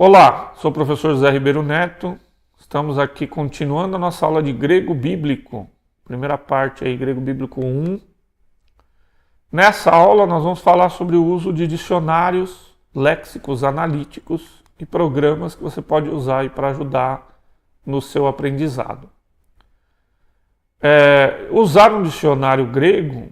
Olá, sou o professor José Ribeiro Neto. Estamos aqui continuando a nossa aula de grego bíblico. Primeira parte aí, grego bíblico 1. Nessa aula nós vamos falar sobre o uso de dicionários, léxicos analíticos e programas que você pode usar aí para ajudar no seu aprendizado. Usar um dicionário grego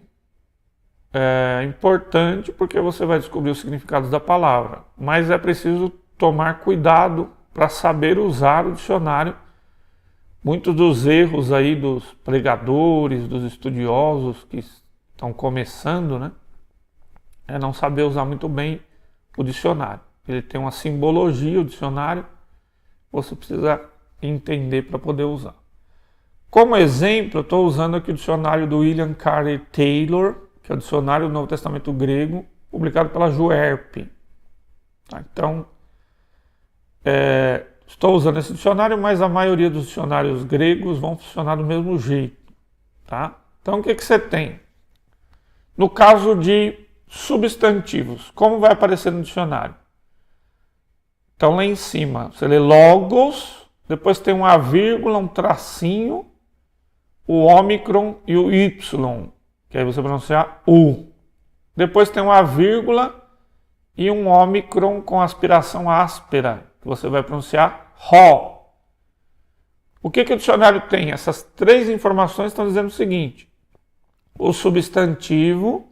é importante porque você vai descobrir os significados da palavra, mas é preciso tomar cuidado para saber usar o dicionário. Muitos dos erros aí dos pregadores, dos estudiosos que estão começando, né, é não saber usar muito bem o dicionário. Ele tem uma simbologia, o dicionário, você precisa entender para poder usar. Como exemplo, eu estou usando aqui o dicionário do William Carey Taylor, que é o dicionário do Novo Testamento grego, publicado pela Juerp. Então, estou usando esse dicionário, mas a maioria dos dicionários gregos vão funcionar do mesmo jeito. Tá? Então, o que você tem? No caso de substantivos, como vai aparecer no dicionário? Então, lá em cima, você lê logos, depois tem uma vírgula, um tracinho, o ômicron e o y, que aí você pronuncia U. Depois tem uma vírgula e um ômicron com aspiração áspera, que você vai pronunciar Ró. O que o dicionário tem? Essas três informações estão dizendo o seguinte: o substantivo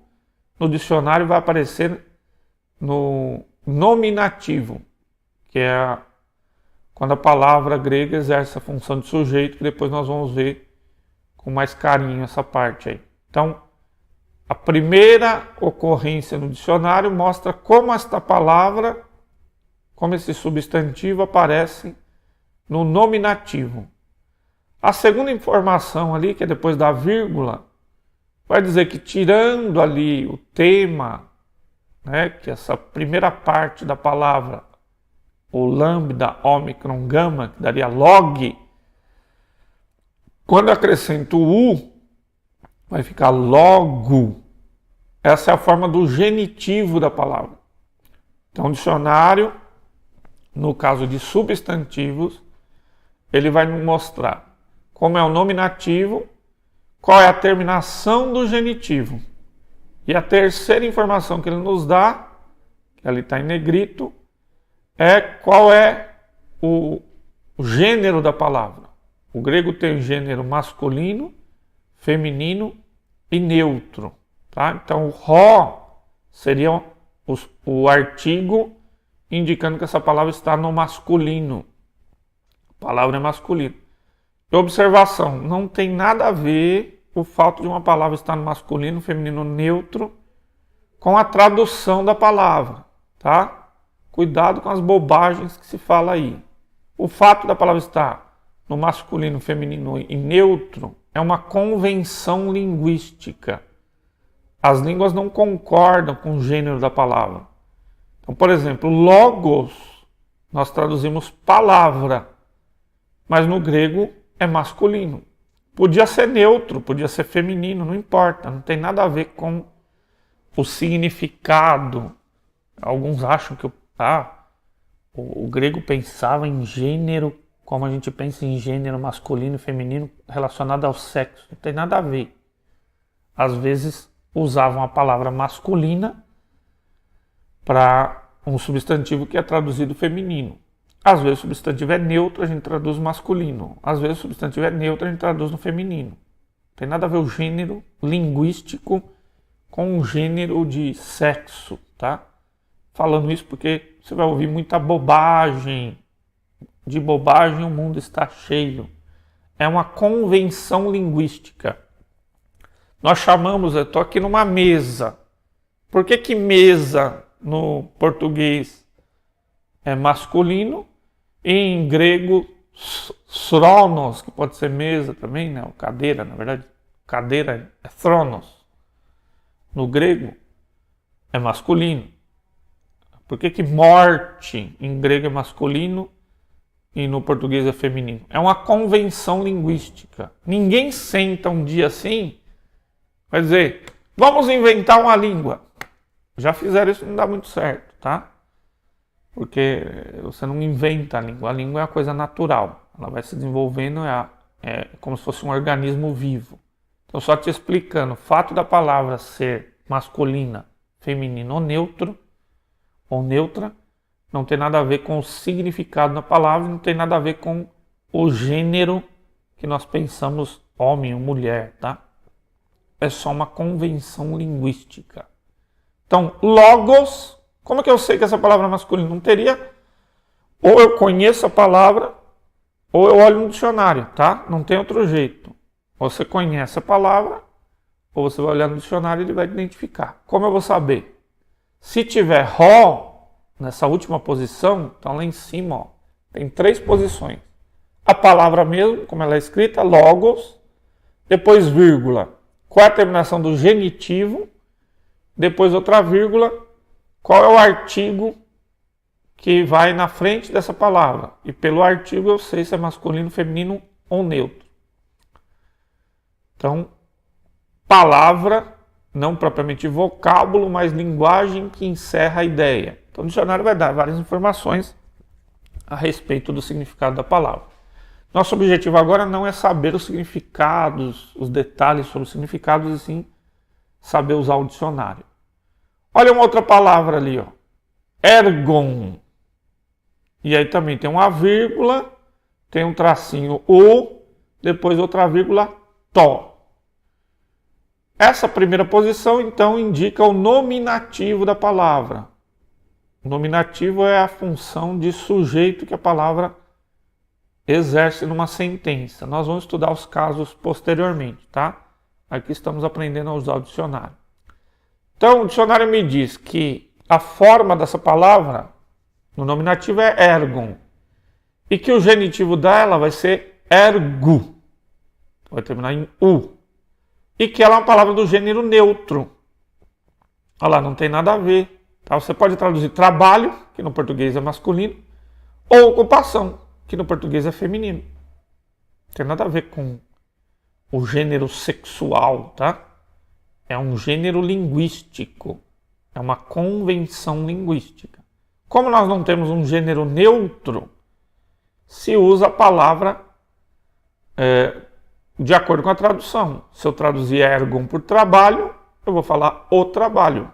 no dicionário vai aparecer no nominativo, que é quando a palavra grega exerce a função de sujeito, que depois nós vamos ver com mais carinho essa parte aí. Então, a primeira ocorrência no dicionário mostra como esta palavra, como esse substantivo aparece no nominativo. A segunda informação ali, que é depois da vírgula, vai dizer que tirando ali o tema, né, que essa primeira parte da palavra, o lambda, ômicron, gama, que daria log, quando acrescento o U, vai ficar logo. Essa é a forma do genitivo da palavra. Então, o dicionário, no caso de substantivos, ele vai nos mostrar como é o nominativo, qual é a terminação do genitivo. E a terceira informação que ele nos dá, que ali está em negrito, é qual é o gênero da palavra. O grego tem o gênero masculino, feminino e neutro. Tá? Então, o Ró seria o artigo indicando que essa palavra está no masculino. A palavra é masculino. E observação, não tem nada a ver o fato de uma palavra estar no masculino, feminino, neutro com a tradução da palavra. Tá? Cuidado com as bobagens que se fala aí. O fato da palavra estar no masculino, feminino e neutro é uma convenção linguística. As línguas não concordam com o gênero da palavra. Então, por exemplo, logos, nós traduzimos palavra, mas no grego é masculino. Podia ser neutro, podia ser feminino, não importa, não tem nada a ver com o significado. Alguns acham que o grego pensava em gênero como a gente pensa em gênero masculino e feminino relacionado ao sexo. Não tem nada a ver. Às vezes usavam a palavra masculina para um substantivo que é traduzido feminino. Às vezes o substantivo é neutro, a gente traduz masculino. Às vezes o substantivo é neutro, a gente traduz no feminino. Não tem nada a ver o gênero linguístico com o gênero de sexo, tá? Falando isso porque você vai ouvir muita bobagem. De bobagem o mundo está cheio. É uma convenção linguística. Nós chamamos, eu estou aqui numa mesa. Por que mesa no português é masculino e em grego thronos, que pode ser mesa também, né? Ou cadeira, na verdade. Cadeira é thronos. No grego é masculino. Por que morte em grego é masculino e no português é feminino? É uma convenção linguística. Ninguém senta um dia assim, vai dizer, vamos inventar uma língua. Já fizeram isso, não dá muito certo, tá? porque você não inventa a língua é uma coisa natural, ela vai se desenvolvendo, é como se fosse um organismo vivo. Então, só te explicando, o fato da palavra ser masculina, feminina ou neutro, ou neutra, não tem nada a ver com o significado da palavra, não tem nada a ver com o gênero que nós pensamos homem ou mulher, tá? É só uma convenção linguística. Então, logos, como é que eu sei que essa palavra é masculina? Não teria, ou eu conheço a palavra, ou eu olho no dicionário, tá? Não tem outro jeito. Ou você conhece a palavra, ou você vai olhar no dicionário e ele vai identificar. Como eu vou saber? Se tiver ró nessa última posição, então lá em cima, ó, tem 3 posições. A palavra mesmo, como ela é escrita, logos, depois vírgula, qual é a terminação do genitivo, depois outra vírgula, qual é o artigo que vai na frente dessa palavra. E pelo artigo eu sei se é masculino, feminino ou neutro. Então, palavra, não propriamente vocábulo, mas linguagem que encerra a ideia. Então, o dicionário vai dar várias informações a respeito do significado da palavra. Nosso objetivo agora não é saber os significados, os detalhes sobre os significados, e sim saber usar o dicionário. Olha uma outra palavra ali, ó. Ergon. E aí também tem uma vírgula, tem um tracinho o, depois outra vírgula, to. Essa primeira posição, então, indica o nominativo da palavra. O nominativo é a função de sujeito que a palavra exerce numa sentença. Nós vamos estudar os casos posteriormente, tá? Aqui estamos aprendendo a usar o dicionário. Então, o dicionário me diz que a forma dessa palavra no nominativo é ergon. E que o genitivo dela vai ser ergu. Vai terminar em u. E que ela é uma palavra do gênero neutro. Olha lá, não tem nada a ver. Tá? Você pode traduzir trabalho, que no português é masculino, ou ocupação, que no português é feminino. Não tem nada a ver com o gênero sexual, tá? É um gênero linguístico. É uma convenção linguística. Como nós não temos um gênero neutro, se usa a palavra de acordo com a tradução. Se eu traduzir ergon por trabalho, eu vou falar o trabalho.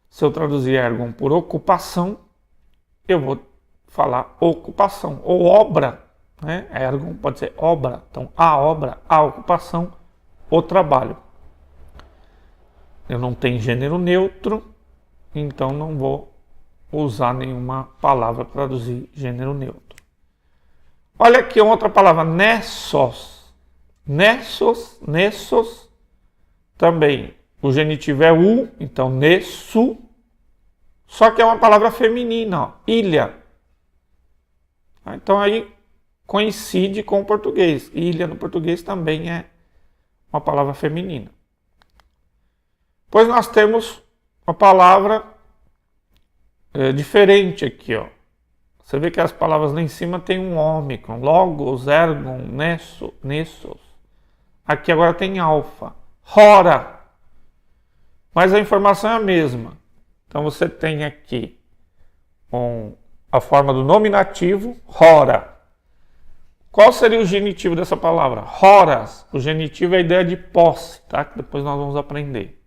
Se eu traduzir ergon por ocupação, eu vou falar ocupação. Ou obra, né? Ergon pode ser obra. Então, a obra, a ocupação, o trabalho. Eu não tenho gênero neutro, então não vou usar nenhuma palavra para traduzir gênero neutro. Olha aqui outra palavra, nessos. Nessos, também. O genitivo é u, então nesso. Só que é uma palavra feminina, ó, ilha. Então aí coincide com o português. Ilha no português também é uma palavra feminina. Pois nós temos uma palavra diferente aqui, ó. Você vê que as palavras lá em cima tem um ômicron, logos, ergon, nessos. Aqui agora tem alfa, hora. Mas a informação é a mesma. Então você tem aqui a forma do nominativo, hora. Qual seria o genitivo dessa palavra? Horas. O genitivo é a ideia de posse, tá? Que depois nós vamos aprender.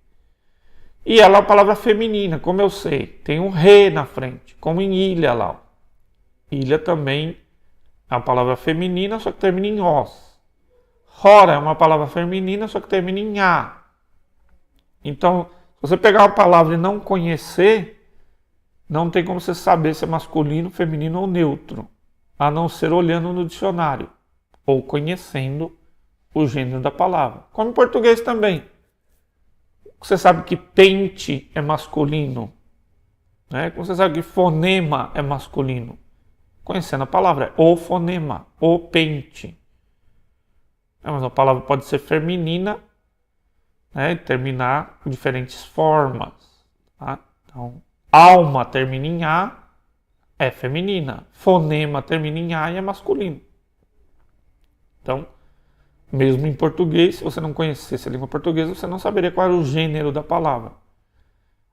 E ela é uma palavra feminina, como eu sei. Tem um re na frente, como em ilha lá. Ó. Ilha também é uma palavra feminina, só que termina em os. Hora é uma palavra feminina, só que termina em a. Então, se você pegar uma palavra e não conhecer, não tem como você saber se é masculino, feminino ou neutro, a não ser olhando no dicionário ou conhecendo o gênero da palavra. Como em português também. Você sabe que pente é masculino, né? Como você sabe que fonema é masculino. Conhecendo a palavra, o fonema, o pente. Mas a palavra pode ser feminina, né, terminar de diferentes formas. Tá? Então, alma termina em A, é feminina. Fonema termina em A e é masculino. Então, mesmo em português, se você não conhecesse a língua portuguesa, você não saberia qual era o gênero da palavra.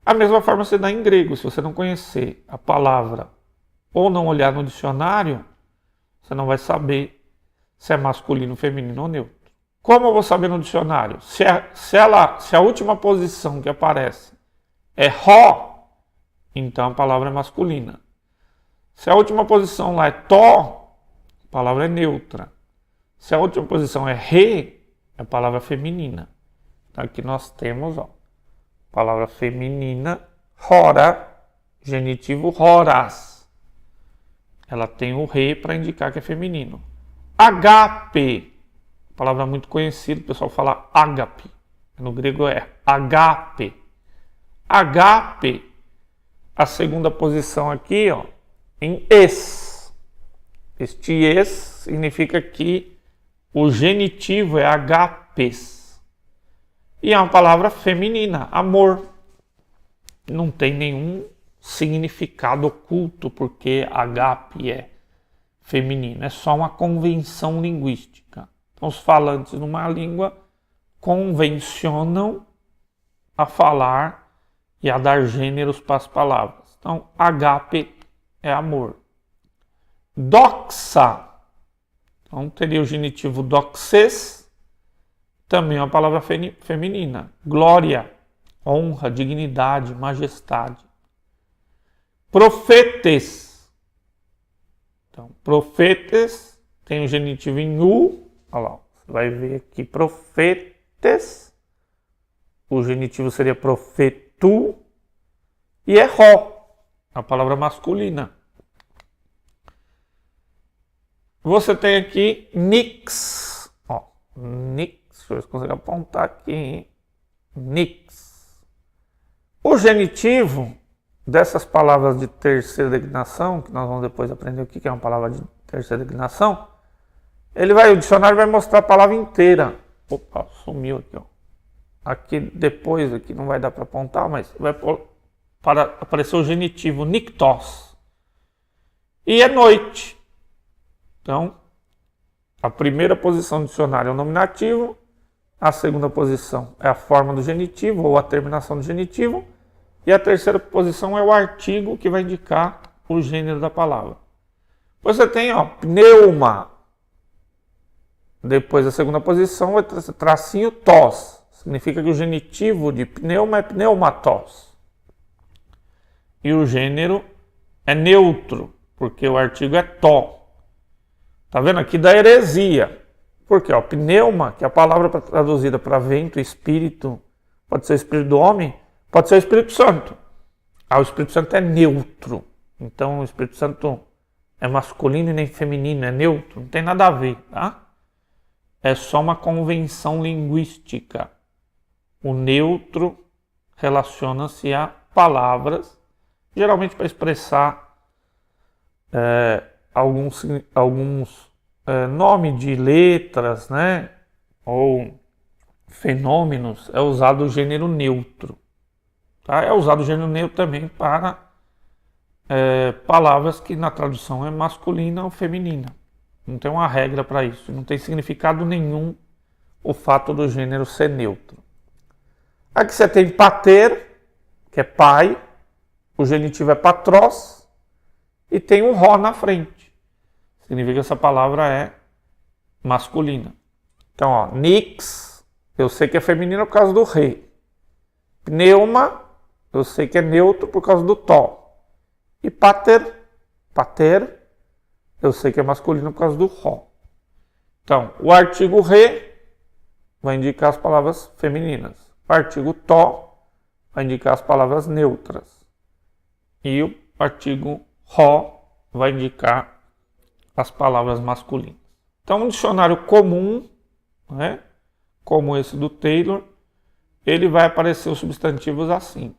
A mesma forma se dá em grego. Se você não conhecer a palavra ou não olhar no dicionário, você não vai saber se é masculino, feminino ou neutro. Como eu vou saber no dicionário? Se a última posição que aparece é ró, então a palavra é masculina. Se a última posição lá é tó, a palavra é neutra. Se a última posição é re, a palavra é feminina. Então aqui nós temos, palavra feminina, rora, genitivo roras. Ela tem o re para indicar que é feminino. Agape, palavra muito conhecida, o pessoal fala ágape. No grego é agape. Agape, a segunda posição aqui, em es. Este es significa que o genitivo é agapes. E é uma palavra feminina, amor. Não tem nenhum significado oculto porque agape é feminino. É só uma convenção linguística. Então, os falantes numa língua convencionam a falar e a dar gêneros para as palavras. Então, agape é amor. Doxa. Então, teria o genitivo doxes, também é uma palavra feminina. Glória, honra, dignidade, majestade. Profetes. Então, profetes tem o genitivo em u. Olha lá, você vai ver aqui, profetes. O genitivo seria profetu. E é ró, a palavra masculina. Você tem aqui nix. Nix, deixa eu ver se consigo apontar aqui. Nix. O genitivo dessas palavras de terceira declinação, que nós vamos depois aprender o que é uma palavra de terceira declinação, o dicionário vai mostrar a palavra inteira. Opa, sumiu aqui, Aqui depois, aqui não vai dar para apontar, mas vai para aparecer o genitivo nictos. E é noite. Então, a primeira posição do dicionário é o nominativo, a segunda posição é a forma do genitivo ou a terminação do genitivo, e a terceira posição é o artigo que vai indicar o gênero da palavra. Você tem, pneuma. Depois da segunda posição vai tracinho tos. Significa que o genitivo de pneuma é pneumatos. E o gênero é neutro, porque o artigo é tó. Tá vendo aqui da heresia? Porque pneuma, que é a palavra traduzida para vento, espírito, pode ser o espírito do homem, pode ser o Espírito Santo. O Espírito Santo é neutro. Então o Espírito Santo é masculino e nem feminino, é neutro, não tem nada a ver, tá? É só uma convenção linguística. O neutro relaciona-se a palavras, geralmente para expressar alguns nomes de letras, né? Ou fenômenos, é usado o gênero neutro. Tá? É usado o gênero neutro também para palavras que na tradução é masculina ou feminina. Não tem uma regra para isso, não tem significado nenhum o fato do gênero ser neutro. Aqui você tem pater, que é pai, o genitivo é patros, e tem um ró na frente. Significa que essa palavra é masculina. Então, nix, eu sei que é feminino por causa do re. Pneuma, eu sei que é neutro por causa do tó. E pater, eu sei que é masculino por causa do ró. Então, o artigo re vai indicar as palavras femininas. O artigo tó vai indicar as palavras neutras. E o artigo ró vai indicar as palavras masculinas. Então, um dicionário comum, né, como esse do Taylor, ele vai aparecer os substantivos assim,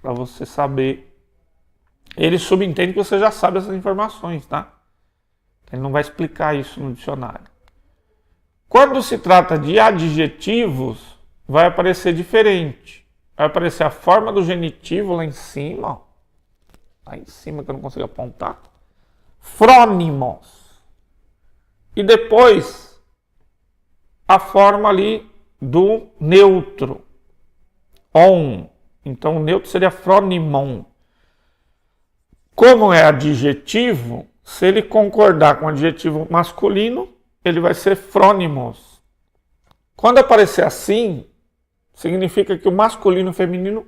para você saber. Ele subentende que você já sabe essas informações, tá? Ele não vai explicar isso no dicionário. Quando se trata de adjetivos, vai aparecer diferente. Vai aparecer a forma do genitivo lá em cima, lá em cima que eu não consigo apontar. Frônimos. E depois a forma ali do neutro. On. Então o neutro seria frônimon. Como é adjetivo, se ele concordar com o adjetivo masculino, ele vai ser frônimos. Quando aparecer assim, significa que o masculino e o feminino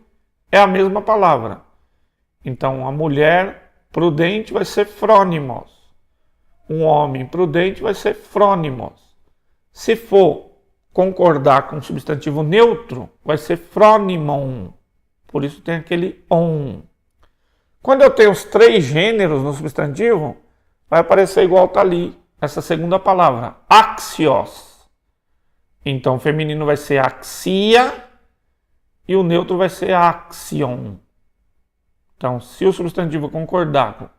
é a mesma palavra. Então, a mulher prudente vai ser frônimos. Um homem prudente vai ser frônimos. Se for concordar com o substantivo neutro, vai ser frônimon. Por isso tem aquele on. Quando eu tenho os 3 gêneros no substantivo, vai aparecer igual está ali, essa segunda palavra, axios. Então, o feminino vai ser axia e o neutro vai ser axion. Então, se o substantivo concordar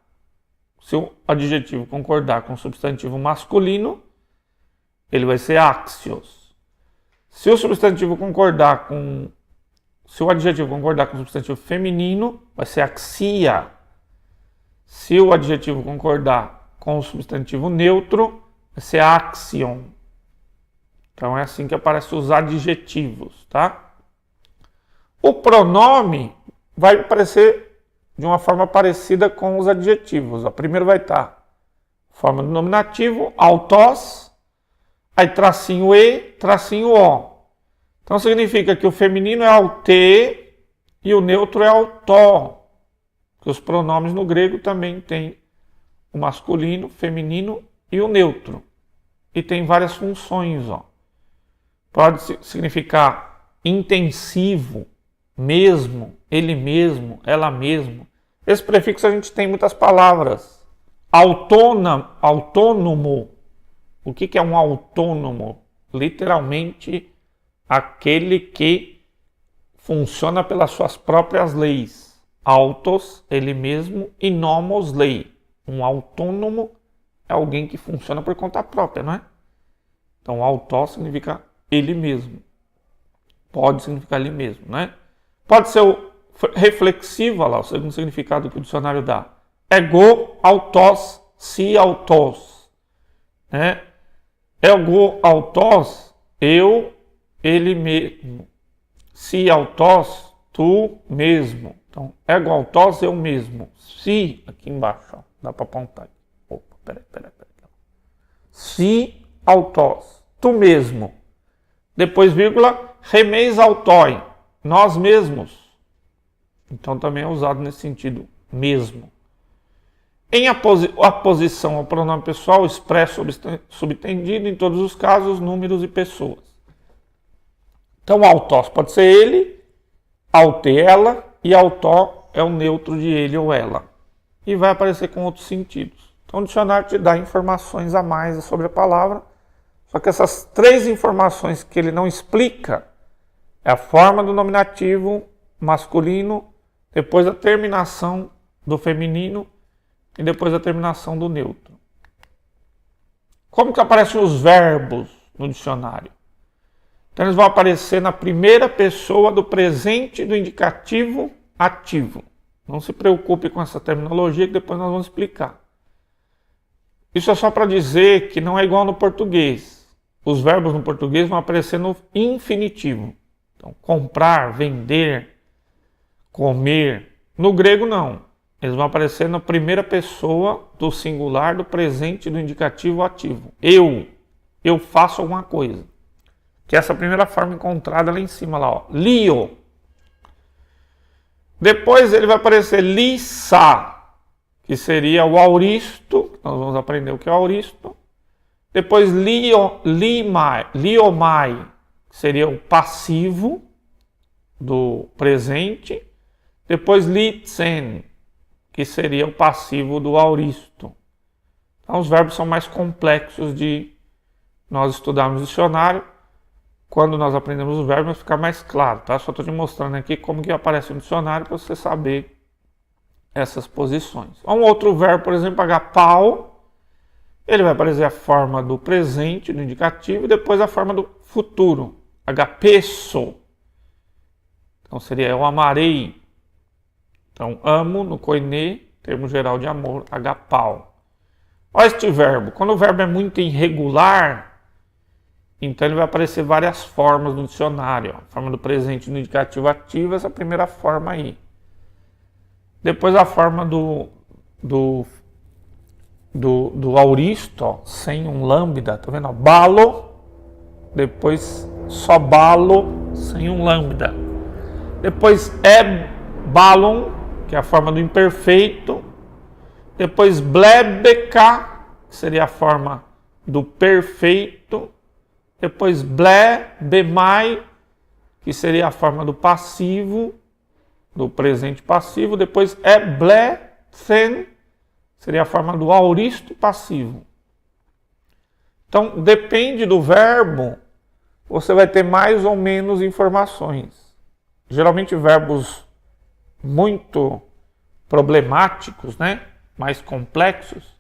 se o adjetivo concordar com o substantivo masculino, ele vai ser axios. Se o adjetivo concordar com o substantivo feminino, vai ser axia. Se o adjetivo concordar com o substantivo neutro, vai ser axion. Então é assim que aparecem os adjetivos, tá? O pronome vai aparecer de uma forma parecida com os adjetivos. Primeiro vai estar forma do nominativo, autós, aí tracinho e, tracinho o. Então significa que o feminino é aute e o neutro é autó. Que os pronomes no grego também têm o masculino, o feminino e o neutro. E tem várias funções. Pode significar intensivo, mesmo, ele mesmo, ela mesmo. Esse prefixo a gente tem em muitas palavras. Autônomo. O que é um autônomo? Literalmente, aquele que funciona pelas suas próprias leis. Autos, ele mesmo, e nomos, lei. Um autônomo é alguém que funciona por conta própria, não é? Então, autó significa ele mesmo. Pode significar ele mesmo, né? Pode ser o reflexivo, olha lá, o segundo significado que o dicionário dá. Ego, autós, si, autós. Né? Ego, autós, eu, ele mesmo. Si, autós, tu mesmo. Então, ego, autós, eu mesmo. Si, aqui embaixo, ó, dá para apontar. Opa, peraí. Si, autós, tu mesmo. Depois, vírgula, remeis autói, nós mesmos. Então também é usado nesse sentido, mesmo. Em aposição ao pronome pessoal, expresso subtendido, em todos os casos, números e pessoas. Então, autós pode ser ele, aute ela, e autó é o neutro de ele ou ela. E vai aparecer com outros sentidos. Então, o dicionário te dá informações a mais sobre a palavra, só que essas 3 informações que ele não explica é a forma do nominativo masculino, depois a terminação do feminino e depois a terminação do neutro. Como que aparecem os verbos no dicionário? Então eles vão aparecer na primeira pessoa do presente do indicativo ativo. Não se preocupe com essa terminologia que depois nós vamos explicar. Isso é só para dizer que não é igual no português. Os verbos no português vão aparecer no infinitivo. Então, comprar, vender, comer. No grego, não. Eles vão aparecer na primeira pessoa do singular, do presente, do indicativo ativo. Eu faço alguma coisa. Que é essa primeira forma encontrada lá em cima, lá, ó. Lio. Depois ele vai aparecer lissa, que seria o auristo. Nós vamos aprender o que é o auristo. Depois liomai, que seria o passivo do presente. Depois litsen, que seria o passivo do auristo. Então os verbos são mais complexos de nós estudarmos no dicionário. Quando nós aprendemos os verbos, vai ficar mais claro, tá? Só estou te mostrando aqui como que aparece no dicionário para você saber essas posições. Um outro verbo, por exemplo, agapau, ele vai aparecer a forma do presente, do indicativo, e depois a forma do futuro, agapesso. Então seria eu amarei. Então, amo, no koine, termo geral de amor, agapau. Olha este verbo. Quando o verbo é muito irregular, então ele vai aparecer várias formas no dicionário. A forma do presente no indicativo ativo, essa primeira forma aí. Depois a forma do do auristo, ó, sem um lambda, tá vendo? Ó, balo, depois só balo, sem um lambda. Depois balon, que é a forma do imperfeito. Depois blebeka, que seria a forma do perfeito. Depois blebemai, que seria a forma do passivo, do presente passivo. Depois blesen, seria a forma do auristo passivo. Então, depende do verbo, você vai ter mais ou menos informações. Geralmente verbos muito problemáticos, né? Mais complexos,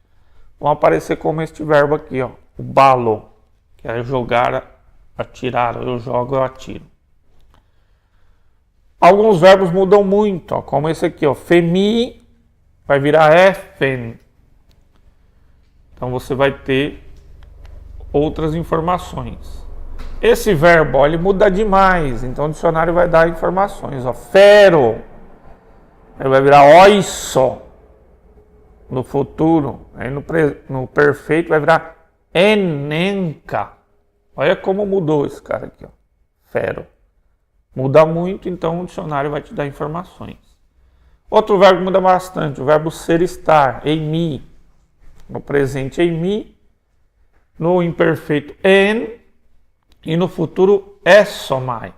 vão aparecer como este verbo aqui, ó, o balo, que é jogar, atirar. Eu jogo, eu atiro. Alguns verbos mudam muito, ó, como esse aqui, ó, femi, vai virar efen. Então você vai ter outras informações. Esse verbo, ó, ele muda demais, então o dicionário vai dar informações, ó, fero, ele vai virar oiso no futuro, aí no perfeito vai virar enenca. Olha como mudou esse cara aqui, ó, fero. Muda muito, então o dicionário vai te dar informações. Outro verbo que muda bastante, o verbo ser, estar, eimi. No presente, eimi. No imperfeito, en. E no futuro, esomai.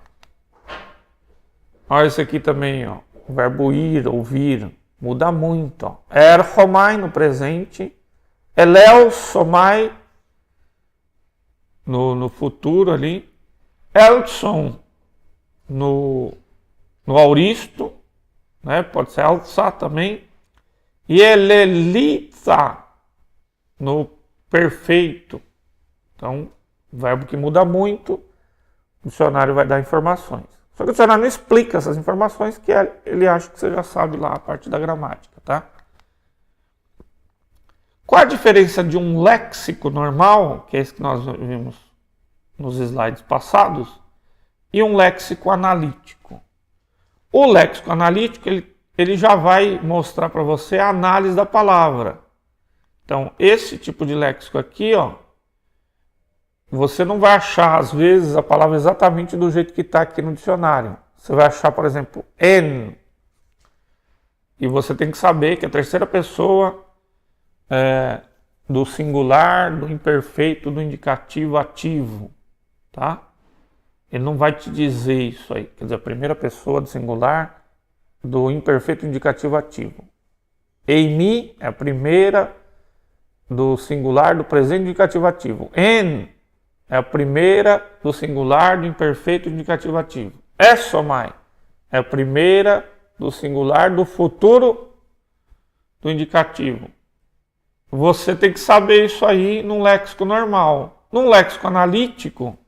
Olha esse aqui também, ó. O verbo ir, ouvir. Muda muito, ó. Erhomai no presente. Eleusomai no futuro ali. Elson no auristo, né? Pode ser alçar também. E elelitza no perfeito. Então, verbo que muda muito, o dicionário vai dar informações. Só que o dicionário não explica essas informações, que ele acha que você já sabe lá a parte da gramática, tá? Qual a diferença de um léxico normal, que é esse que nós vimos nos slides passados, e um léxico analítico? O léxico analítico, ele já vai mostrar para você a análise da palavra. Então, esse tipo de léxico aqui, ó, você não vai achar, às vezes, a palavra exatamente do jeito que está aqui no dicionário. Você vai achar, por exemplo, en. E você tem que saber que a terceira pessoa do singular, do imperfeito, do indicativo ativo, tá? Ele não vai te dizer isso aí. Quer dizer, a primeira pessoa do singular, do imperfeito, indicativo ativo. Eimi é a primeira do singular, do presente, indicativo ativo. En é a primeira do singular, do imperfeito, indicativo ativo. Esomai é a primeira do singular, do futuro, do indicativo. Você tem que saber isso aí num léxico normal. Num léxico analítico,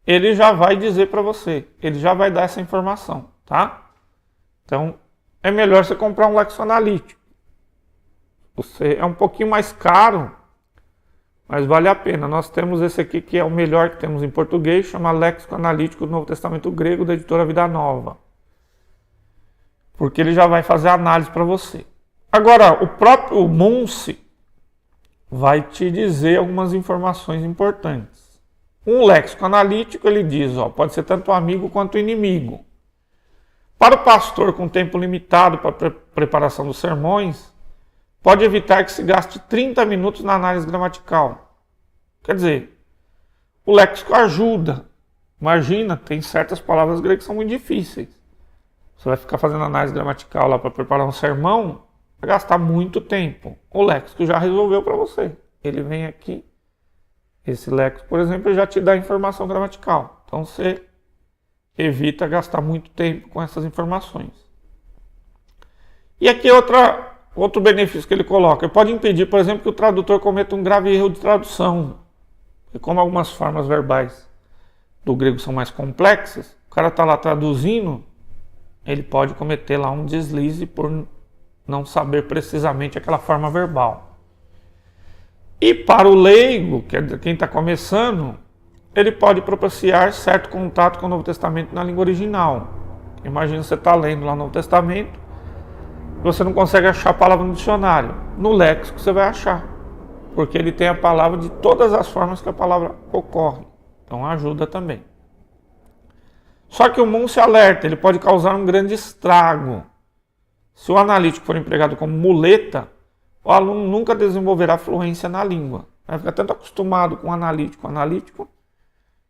ele já vai dizer para você, ele já vai dar essa informação, tá? Então, é melhor você comprar um léxico analítico. É um pouquinho mais caro, mas vale a pena. Nós temos esse aqui que é o melhor que temos em português, chama Léxico Analítico do Novo Testamento Grego, da editora Vida Nova. Porque ele já vai fazer a análise para você. Agora, o próprio Munce vai te dizer algumas informações importantes. Um léxico analítico, ele diz, ó, pode ser tanto amigo quanto inimigo. Para o pastor com tempo limitado para a preparação dos sermões, pode evitar que se gaste 30 minutos na análise gramatical. Quer dizer, o léxico ajuda. Imagina, tem certas palavras gregas que são muito difíceis. Você vai ficar fazendo análise gramatical lá para preparar um sermão, vai gastar muito tempo. O léxico já resolveu para você. Ele vem aqui, esse léxico, por exemplo, já te dá informação gramatical. Então você evita gastar muito tempo com essas informações. E aqui outro benefício que ele coloca. Ele pode impedir, por exemplo, que o tradutor cometa um grave erro de tradução. E como algumas formas verbais do grego são mais complexas, o cara está lá traduzindo, ele pode cometer lá um deslize por não saber precisamente aquela forma verbal. E para o leigo, quer dizer, quem está começando, ele pode propiciar certo contato com o Novo Testamento na língua original. Imagina você está lendo lá o Novo Testamento, você não consegue achar a palavra no dicionário. No léxico você vai achar, porque ele tem a palavra de todas as formas que a palavra ocorre. Então ajuda também. Só que o Munce alerta, ele pode causar um grande estrago. Se o analítico for empregado como muleta, o aluno nunca desenvolverá fluência na língua. Vai ficar tanto acostumado com o analítico,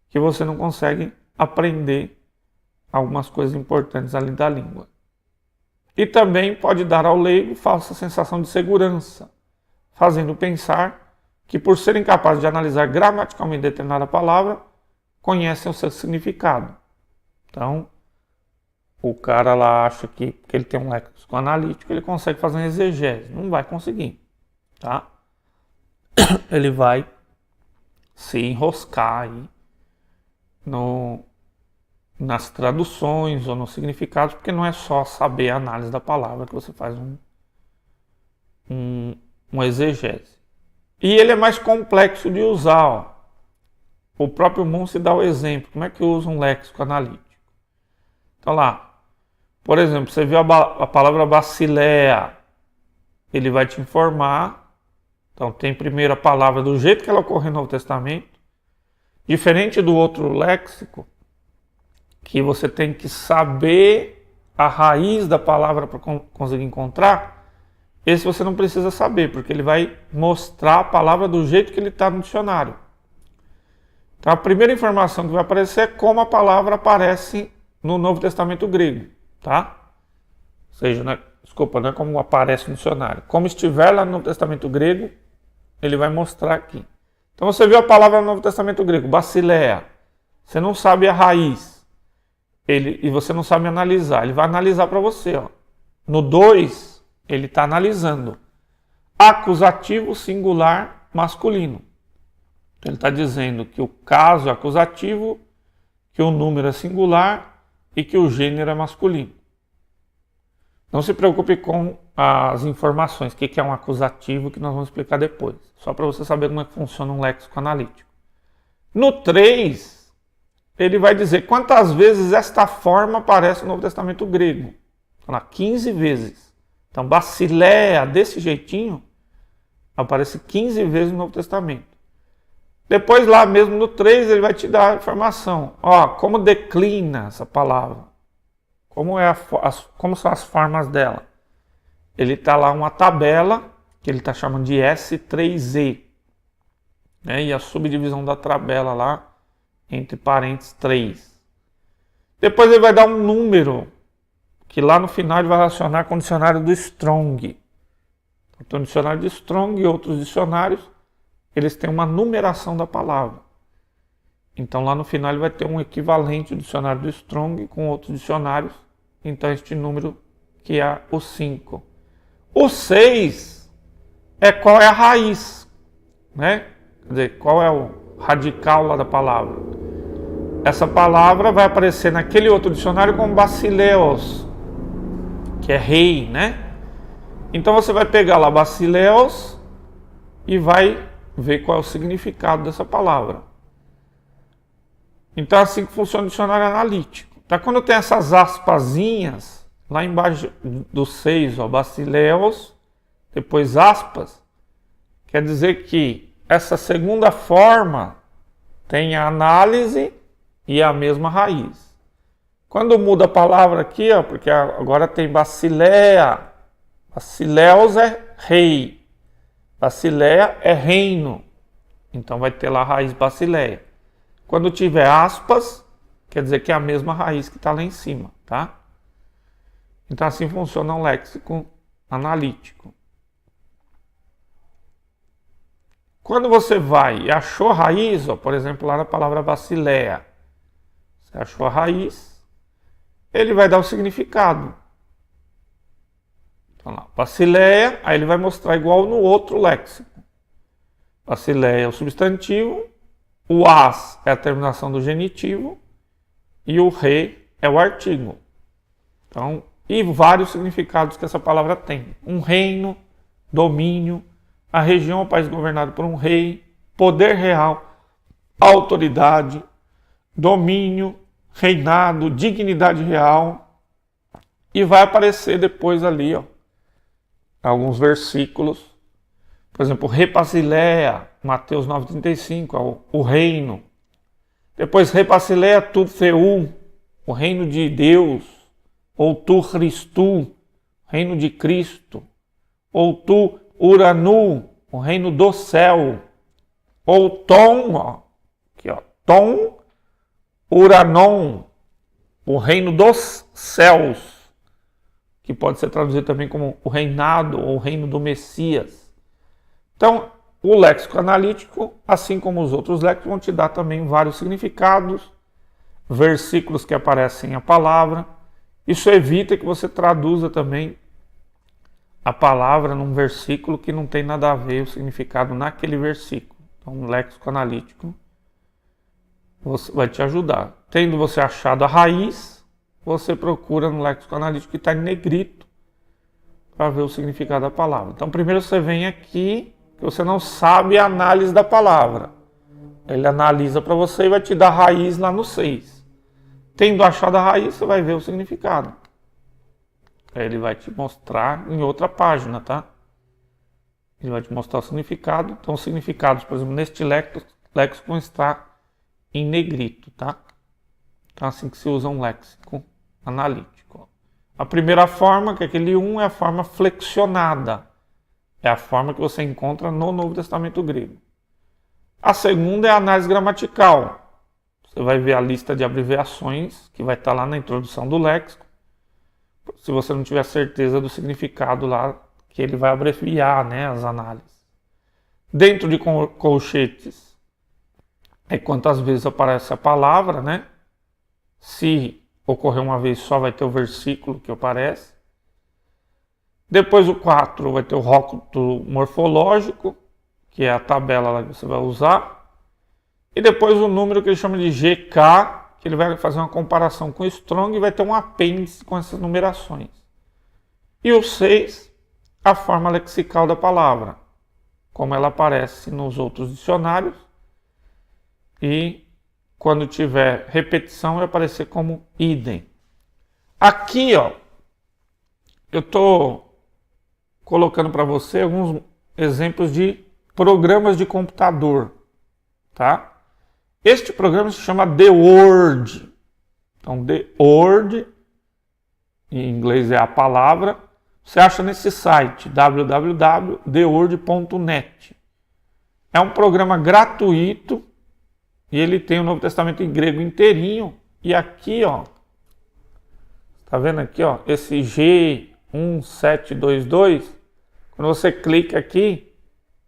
que você não consegue aprender algumas coisas importantes ali da língua. E também pode dar ao leigo falsa sensação de segurança, fazendo pensar que, por ser incapaz de analisar gramaticalmente determinada palavra, conhecem o seu significado. Então, o cara lá acha que, porque ele tem um léxico analítico, ele consegue fazer uma exegese. Não vai conseguir, tá? Ele vai se enroscar aí nas traduções ou nos significados, porque não é só saber a análise da palavra que você faz uma exegese. E ele é mais complexo de usar. Ó. O próprio Munce dá o exemplo. Como é que usa um léxico analítico? Então lá, por exemplo, você viu a palavra basileia, ele vai te informar. Então tem primeiro a palavra do jeito que ela ocorre no Novo Testamento, diferente do outro léxico, que você tem que saber a raiz da palavra para conseguir encontrar. Esse você não precisa saber, porque ele vai mostrar a palavra do jeito que ele está no dicionário. Então a primeira informação que vai aparecer é como a palavra aparece no Novo Testamento grego, tá? Ou seja, não é como aparece no dicionário. Como estiver lá no Novo Testamento grego, ele vai mostrar aqui. Então você viu a palavra no Novo Testamento grego, basileia. Você não sabe a raiz. E você não sabe analisar. Ele vai analisar para você. Ó. No 2, ele está analisando. Acusativo singular masculino. Então, ele está dizendo que o caso é acusativo, que o número é singular e que o gênero é masculino. Não se preocupe com as informações, o que é um acusativo, que nós vamos explicar depois. Só para você saber como é que funciona um léxico analítico. No 3, ele vai dizer quantas vezes esta forma aparece no Novo Testamento grego. Então, 15 vezes. Então, basileia, desse jeitinho, aparece 15 vezes no Novo Testamento. Depois, lá mesmo no 3, ele vai te dar a informação. Ó, como declina essa palavra. Como são as formas dela. Ele está lá uma tabela, que ele está chamando de S3E. Né? E a subdivisão da tabela lá, entre parênteses 3. Depois ele vai dar um número, que lá no final ele vai relacionar com o dicionário do Strong. Então o dicionário de Strong e outros dicionários, eles têm uma numeração da palavra. Então lá no final ele vai ter um equivalente do dicionário do Strong com outros dicionários. Então este número que é o 5. O 6 é qual é a raiz, né? Quer dizer, qual é o radical lá da palavra. Essa palavra vai aparecer naquele outro dicionário como basileos, que é rei, né? Então você vai pegar lá basileos e vai ver qual é o significado dessa palavra. Então é assim que funciona o dicionário analítico. Então quando tem essas aspasinhas, lá embaixo do 6, ó, basileos, depois aspas, quer dizer que essa segunda forma tem a análise e a mesma raiz. Quando muda a palavra aqui, ó, porque agora tem basileia, basileus é rei, basileia é reino, então vai ter lá a raiz basileia. Quando tiver aspas, quer dizer que é a mesma raiz que está lá em cima, tá? Então assim funciona um léxico analítico. Quando você vai e achou a raiz, ó, por exemplo, lá na palavra basileia, você achou a raiz, ele vai dar o significado. Então lá, basileia, aí ele vai mostrar igual no outro léxico. Basileia é o substantivo, o as é a terminação do genitivo e o re é o artigo. Então, e vários significados que essa palavra tem. Um reino, domínio, a região ou país governado por um rei, poder real, autoridade, domínio, reinado, dignidade real. E vai aparecer depois ali, ó, alguns versículos. Por exemplo, Repasileia, Mateus 9,35, o reino. Depois, Repasileia tu Theou, o reino de Deus. Ou tu Christu, reino de Cristo. Ou tu Uranu, o reino do céu. Ou Tom, ó, aqui ó, Tom Uranon, o reino dos céus, que pode ser traduzido também como o reinado ou o reino do Messias. Então, o léxico analítico, assim como os outros léxicos, vão te dar também vários significados, versículos que aparecem a palavra. Isso evita que você traduza também a palavra num versículo que não tem nada a ver o significado naquele versículo. Então, o léxico analítico vai te ajudar. Tendo você achado a raiz, você procura no léxico analítico que está em negrito para ver o significado da palavra. Então, primeiro você vem aqui, que você não sabe a análise da palavra. Ele analisa para você e vai te dar a raiz lá no 6. Tendo achado a raiz, você vai ver o significado. Aí ele vai te mostrar em outra página, tá? Ele vai te mostrar o significado. Então, os significados, por exemplo, neste léxico vão estar em negrito, tá? Então, assim que se usa um léxico analítico. A primeira forma, que é aquele 1, é a forma flexionada. É a forma que você encontra no Novo Testamento grego. A segunda é a análise gramatical. Você vai ver a lista de abreviações, que vai estar lá na introdução do léxico. Se você não tiver certeza do significado lá, que ele vai abreviar, né, as análises. Dentro de colchetes, é quantas vezes aparece a palavra, né? Se ocorrer uma vez só, vai ter o versículo que aparece. Depois o 4 vai ter o rótulo morfológico, que é a tabela lá que você vai usar. E depois o número que ele chama de GK, que ele vai fazer uma comparação com o Strong e vai ter um apêndice com essas numerações. E o 6, a forma lexical da palavra, como ela aparece nos outros dicionários. E quando tiver repetição, vai aparecer como idem. Aqui, ó, eu estou colocando para você alguns exemplos de programas de computador, tá? Este programa se chama The Word. Então, The Word, em inglês é a palavra, você acha nesse site, www.theword.net. É um programa gratuito e ele tem o Novo Testamento em grego inteirinho. E aqui, ó, tá vendo aqui, ó, esse G1722, quando você clica aqui,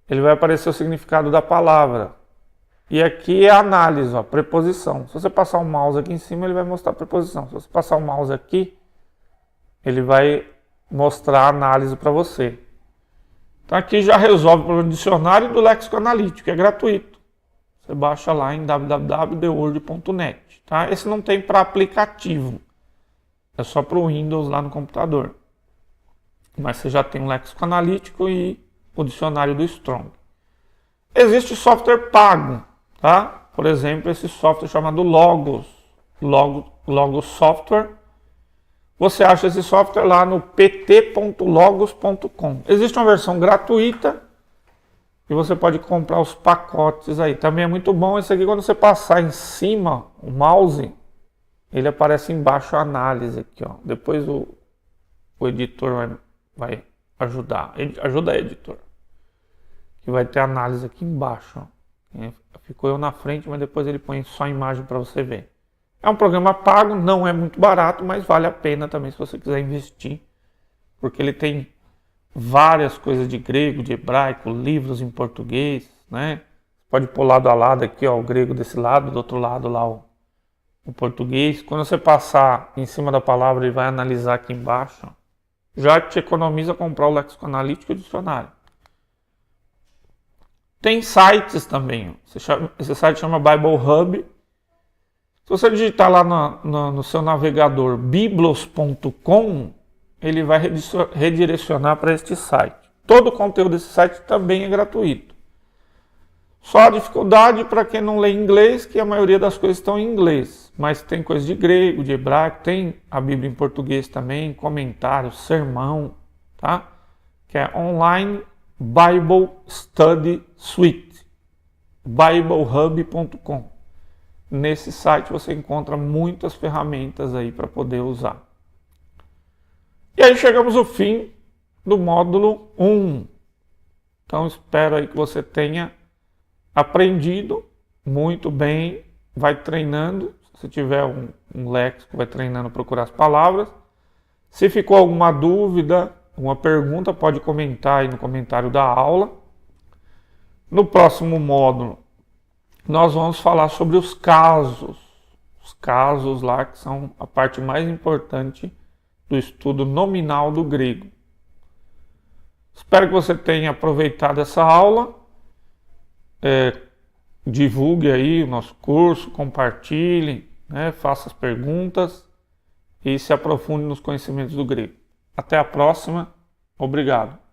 ele vai aparecer o significado da palavra. E aqui é a análise, ó, preposição. Se você passar o mouse aqui em cima, ele vai mostrar a preposição. Se você passar o mouse aqui, ele vai mostrar a análise para você. Então aqui já resolve o problema do dicionário e do léxico analítico, é gratuito. Você baixa lá em www.theword.net. Tá? Esse não tem para aplicativo, é só para o Windows lá no computador. Mas você já tem um léxico analítico e o dicionário do Strong. Existe software pago, tá? Por exemplo, esse software chamado Logos Software. Você acha esse software lá no pt.logos.com. Existe uma versão gratuita e você pode comprar os pacotes aí. Também é muito bom esse aqui, quando você passar em cima o mouse, ele aparece embaixo a análise aqui, ó. Depois o editor vai ajudar. Ajuda aí, editor. Que vai ter análise aqui embaixo, ó. Ficou eu na frente, mas depois ele põe só a imagem para você ver. É um programa pago, não é muito barato, mas vale a pena também se você quiser investir, porque ele tem várias coisas de grego, de hebraico, livros em português, né? Pode pôr lado a lado aqui, ó, o grego desse lado, do outro lado lá o português. Quando você passar em cima da palavra, ele vai analisar aqui embaixo, ó. Já te economiza comprar o léxico analítico e o dicionário. Tem sites também. Esse site chama Bible Hub. Se você digitar lá no seu navegador biblos.com, ele vai redirecionar para este site. Todo o conteúdo desse site também é gratuito. Só a dificuldade para quem não lê inglês, que a maioria das coisas estão em inglês. Mas tem coisa de grego, de hebraico, tem a Bíblia em português também, comentários, sermão, tá? que é Online Bible Study Suite, biblehub.com. Nesse site você encontra muitas ferramentas aí para poder usar. E aí chegamos ao fim do módulo 1. Então espero aí que você tenha aprendido muito bem, vai treinando, se tiver um léxico, vai treinando a procurar as palavras. Se ficou alguma dúvida, uma pergunta, pode comentar aí no comentário da aula. No próximo módulo, nós vamos falar sobre os casos lá que são a parte mais importante do estudo nominal do grego. Espero que você tenha aproveitado essa aula. Divulgue aí o nosso curso, compartilhe, faça as perguntas e se aprofunde nos conhecimentos do grego. Até a próxima. Obrigado.